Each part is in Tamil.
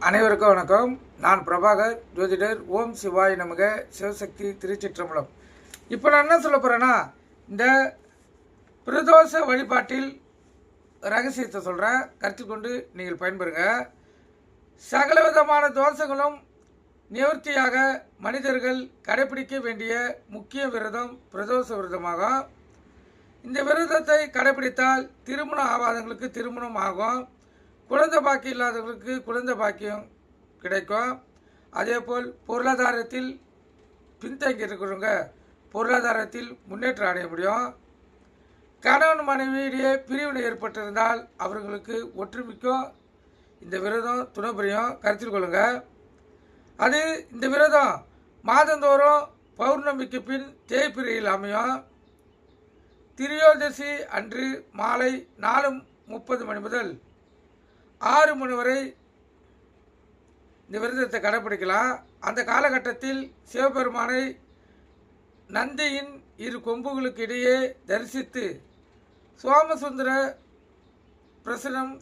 அனைவருக்கும் வணக்கம். நான் பிரபாகர், ஜோதிடர். ஓம் சிவாய் நமக, சிவசக்தி, திருச்சிற்றம்பலம். இப்போ நான் என்ன சொல்ல போகிறேன்னா, இந்த பிரதோஷ வழிபாட்டில் ரகசியத்தை சொல்கிறேன், கருத்தில் கொண்டு நீங்கள் பயன்பெறுங்க. சகல விதமான தோஷங்களும் நிவர்த்தியாக மனிதர்கள் கடைபிடிக்க வேண்டிய முக்கிய விரதம் பிரதோஷ விரதமாகும். இந்த விரதத்தை கடைபிடித்தால் திருமணம் ஆகாதவங்களுக்கு திருமணம் ஆகும், குழந்தை பாக்கியம் இல்லாதவர்களுக்கு குழந்தை பாக்கியம் கிடைக்கும். அதேபோல் பொருளாதாரத்தில் பின்தங்கி இருக்கிறவங்க பொருளாதாரத்தில் முன்னேற்றம் அடைய முடியும். கணவன் மனைவியிடையே பிரிவினை ஏற்பட்டிருந்தால் அவர்களுக்கு ஒற்றுமைக்கும் இந்த விரதம் துணை புரியும், கருத்தில் கொள்ளுங்க. அது இந்த விரதம் மாதந்தோறும் பௌர்ணமிக்கு பின் தேய்பிரையில் அமையும். திரியோதசி அன்று மாலை 4:30 மணி முதல் 6 மணி வரை இந்த விரதத்தை கடைப்பிடிக்கலாம். அந்த காலகட்டத்தில் சிவபெருமானை நந்தியின் 2 கொம்புகளுக்கு இடையே தரிசித்து சோமசுந்தர பிரசனம்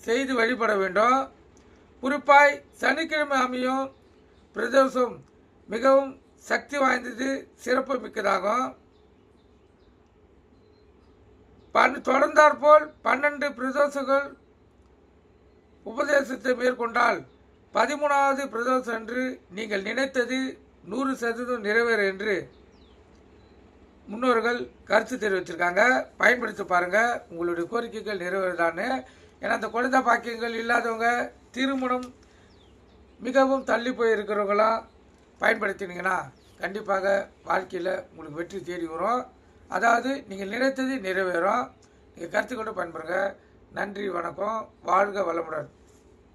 செய்து வழிபட வேண்டும். குறிப்பாய் சனிக்கிழமை அமையும் பிரதோஷம் மிகவும் சக்தி வாய்ந்தது, சிறப்பு மிக்கதாகும். தொடர்ந்தாற்போல் 12 பிரதோஷங்கள் உபதேசத்தை மேற்கொண்டால் 13வது பிரதோஷம் அன்று நீங்கள் நினைத்தது 100% நிறைவேறும் என்று முன்னோர்கள் கருத்து தெரிவிச்சிருக்காங்க. பயன்படுத்தி பாருங்கள், உங்களுடைய கோரிக்கைகள் நிறைவேறுதான்னு. ஏன்னா அந்த குழந்தை பாக்கியங்கள் இல்லாதவங்க, திருமணம் மிகவும் தள்ளி போயிருக்கிறவங்களாம் பயன்படுத்தினீங்கன்னா கண்டிப்பாக வாழ்க்கையில் உங்களுக்கு வெற்றி தேடி வரும். அதாவது நீங்கள் நினைத்தது நிறைவேறும். நீங்கள் கருத்து கொண்டு பயன்படுங்க. நன்றி, வணக்கம். வாழ்க வளமுடன்.